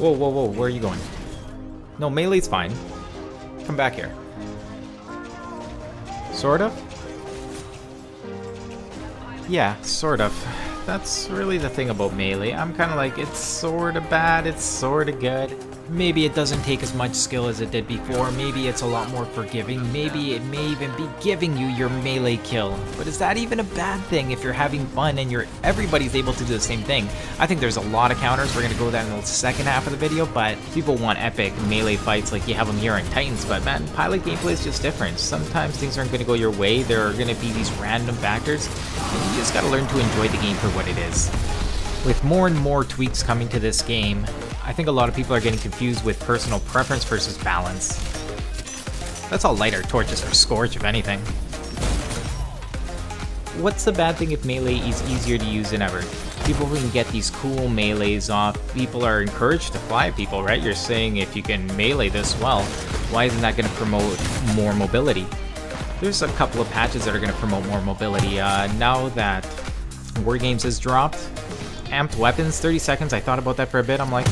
Whoa, whoa, whoa, where are you going? No, melee's fine. Come back here. Sort of? Yeah, sort of. That's really the thing about melee. I'm kind of like, it's sort of bad, it's sort of good. Maybe it doesn't take as much skill as it did before. Maybe it's a lot more forgiving. Maybe it may even be giving you your melee kill. But is that even a bad thing if you're having fun and everybody's able to do the same thing? I think there's a lot of counters. We're going to go that in the second half of the video, but people want epic melee fights like you have them here in Titans, but man, pilot gameplay is just different. Sometimes things aren't going to go your way. There are going to be these random factors, and you just got to learn to enjoy the game for what it is. With more and more tweaks coming to this game, I think a lot of people are getting confused with personal preference versus balance. That's all lighter torches or Scourge, if anything. What's the bad thing if melee is easier to use than ever? People can get these cool melees off. People are encouraged to fly people, right? You're saying if you can melee this well, why isn't that going to promote more mobility? There's a couple of patches that are going to promote more mobility. Now that War Games has dropped, amped weapons, 30 seconds, I thought about that for a bit. I'm like,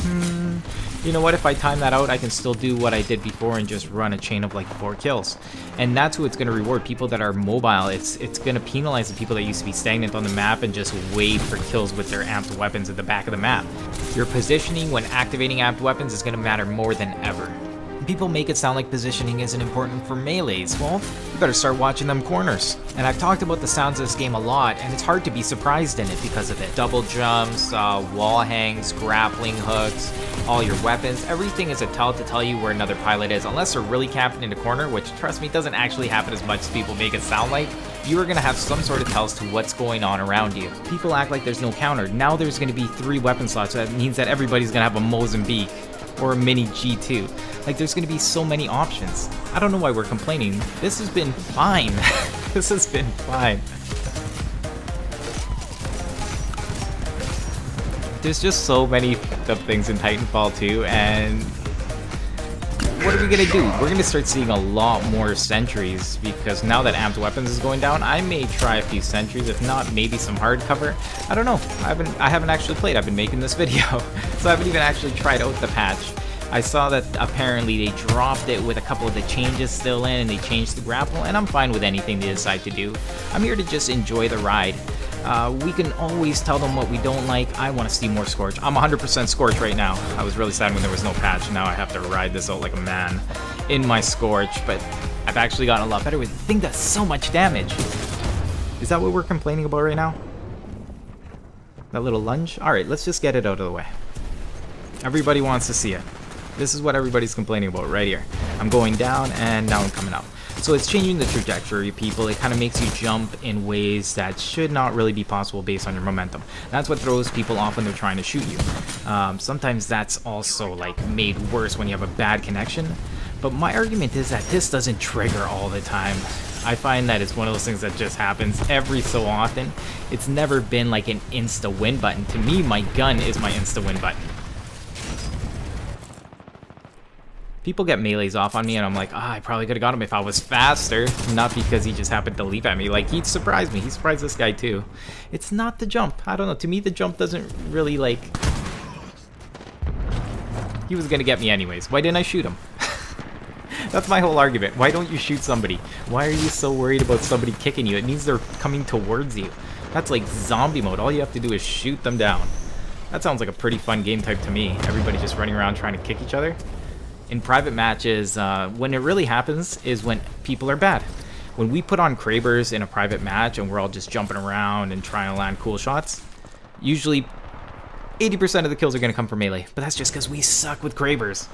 you know what, if I time that out, I can still do what I did before and just run a chain of like 4 kills. And that's who it's going to reward, people that are mobile. It's going to penalize the people that used to be stagnant on the map and just wait for kills with their amped weapons at the back of the map. Your positioning when activating amped weapons is going to matter more than ever. People make it sound like positioning isn't important for melees. Well, you better start watching them corners. And I've talked about the sounds of this game a lot, and it's hard to be surprised in it because of it. Double jumps, wall hangs, grappling hooks, all your weapons, everything is a tell to tell you where another pilot is. Unless they're really camping in the corner, which, trust me, doesn't actually happen as much as people make it sound like, you are going to have some sort of tells to what's going on around you. People act like there's no counter. Now there's going to be 3 weapon slots, so that means that everybody's going to have a Mozambique or a mini G2. Like, there's going to be so many options. I don't know why we're complaining. This has been fine. This has been fine. There's just so many f***ed up things in Titanfall 2, and what are we going to do? We're going to start seeing a lot more sentries, because now that amped weapons is going down, I may try a few sentries, if not, maybe some hardcover. I don't know. I haven't actually played. I've been making this video, so I haven't even actually tried out the patch. I saw that apparently they dropped it with a couple of the changes still in, and they changed the grapple, and I'm fine with anything they decide to do. I'm here to just enjoy the ride. We can always tell them what we don't like. I want to see more Scourge. I'm 100% Scourge right now. I was really sad when there was no patch. Now I have to ride this out like a man in my Scourge, but I've actually gotten a lot better with it. The thing does so much damage. Is that what we're complaining about right now? That little lunge? Alright, let's just get it out of the way. Everybody wants to see it. This is what everybody's complaining about right here. I'm going down and now I'm coming up. So it's changing the trajectory, people. It kind of makes you jump in ways that should not really be possible based on your momentum. That's what throws people off when they're trying to shoot you. Sometimes that's also like made worse when you have a bad connection. But my argument is that this doesn't trigger all the time. I find that it's one of those things that just happens every so often. It's never been like an insta-win button. To me, my gun is my insta-win button. People get melees off on me and I'm like, I probably could have got him if I was faster. Not because he just happened to leap at me. Like, he surprised me. He surprised this guy too. It's not the jump. I don't know. To me, the jump doesn't really like... He was gonna get me anyways. Why didn't I shoot him? That's my whole argument. Why don't you shoot somebody? Why are you so worried about somebody kicking you? It means they're coming towards you. That's like zombie mode. All you have to do is shoot them down. That sounds like a pretty fun game type to me. Everybody just running around trying to kick each other. In private matches, when it really happens is when people are bad. When we put on Krabers in a private match and we're all just jumping around and trying to land cool shots, usually 80% of the kills are going to come from melee. But that's just because we suck with Krabers.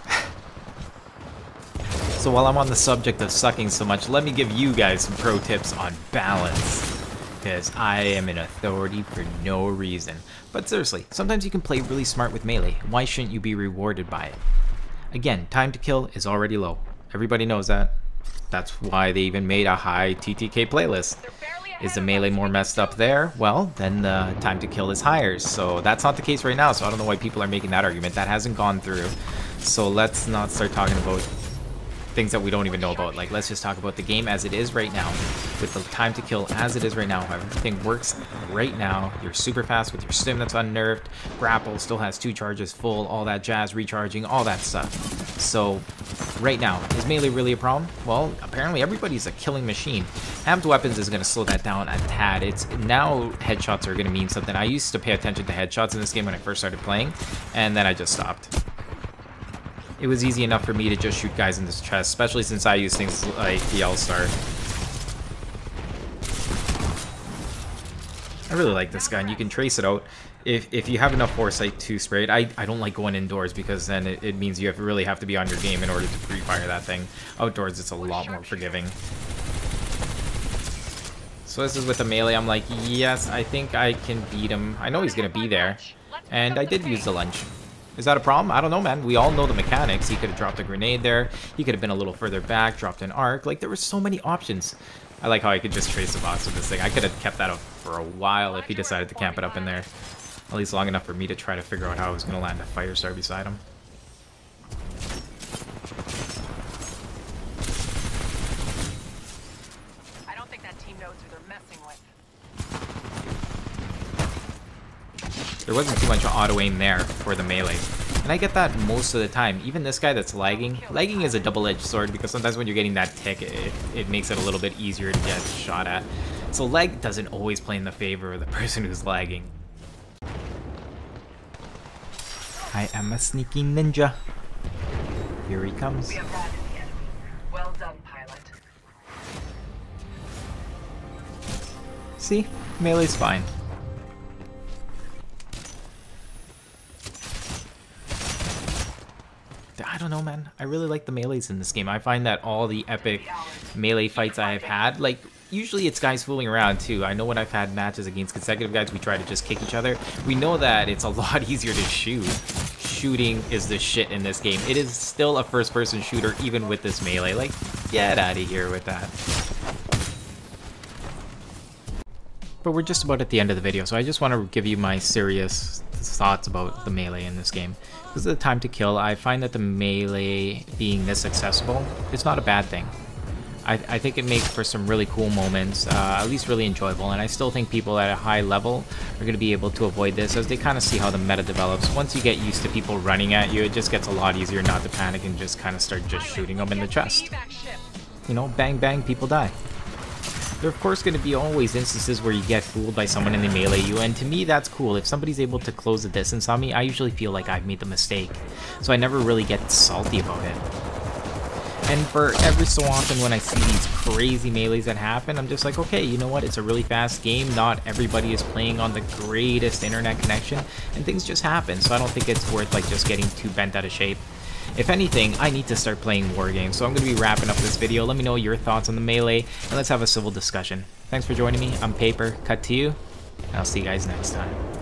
So while I'm on the subject of sucking so much, let me give you guys some pro tips on balance. Because I am an authority for no reason. But seriously, sometimes you can play really smart with melee. Why shouldn't you be rewarded by it? Again, time to kill is already low. Everybody knows that. That's why they even made a high TTK playlist. Is the melee more messed up there? Well, then the time to kill is higher. So that's not the case right now, so I don't know why people are making that argument. That hasn't gone through. So let's not start talking about things that we don't even know about. Like, let's just talk about the game as it is right now. With the time to kill as it is right now, how everything works right now. You're super fast with your stim that's unnerved. Grapple still has 2 charges full, all that jazz, recharging, all that stuff. So, right now, is melee really a problem? Well, apparently everybody's a killing machine. Amped weapons is going to slow that down a tad. It's now headshots are going to mean something. I used to pay attention to headshots in this game when I first started playing, and then I just stopped. It was easy enough for me to just shoot guys in the chest, especially since I use things like the L-Star. I really like this gun. You can trace it out. If you have enough foresight to spray it, I don't like going indoors because then it means you really have to be on your game in order to pre-fire that thing. Outdoors, it's a lot more forgiving. So this is with the melee. I'm like, yes, I think I can beat him. I know he's going to be there. And I did use the lunge. Is that a problem? I don't know, man. We all know the mechanics. He could have dropped a grenade there. He could have been a little further back, dropped an arc. Like, there were so many options. I like how I could just trace the box with this thing. I could have kept that up for a while if he decided to camp it up in there. At least long enough for me to try to figure out how I was going to land a fire star beside him. I don't think that team knows who they're messing with. There wasn't too much auto-aim there for the melee. And I get that most of the time. Even this guy that's lagging. Lagging is a double-edged sword because sometimes when you're getting that tick, it makes it a little bit easier to get shot at. So lag doesn't always play in the favor of the person who's lagging. I am a sneaky ninja. Here he comes. We have routed the enemy. Well done, pilot. See? Melee's fine. I don't know, man. I really like the melees in this game. I find that all the epic melee fights I have had, like, usually it's guys fooling around too. I know when I've had matches against consecutive guys, we try to just kick each other. We know that it's a lot easier to shoot. Shooting is the shit in this game. It is still a first-person shooter even with this melee. Like, get out of here with that. But we're just about at the end of the video, so I just want to give you my serious thoughts about the melee in this game. This is the time to kill. I find that the melee being this accessible, it's not a bad thing. I think it makes for some really cool moments, at least really enjoyable, and I still think people at a high level are going to be able to avoid this as they kind of see how the meta develops. Once you get used to people running at you, it just gets a lot easier not to panic and just kind of start just shooting them in the chest. You know, bang bang, people die. There are of course going to be always instances where you get fooled by someone and they melee you, and to me that's cool. If somebody's able to close the distance on me, I usually feel like I've made the mistake, so I never really get salty about it. And for every so often when I see these crazy melees that happen, I'm just like, okay, you know what, it's a really fast game, not everybody is playing on the greatest internet connection, and things just happen, so I don't think it's worth like just getting too bent out of shape. If anything, I need to start playing war games, so I'm going to be wrapping up this video. Let me know your thoughts on the melee, and let's have a civil discussion. Thanks for joining me. I'm Paper, cut to you, and I'll see you guys next time.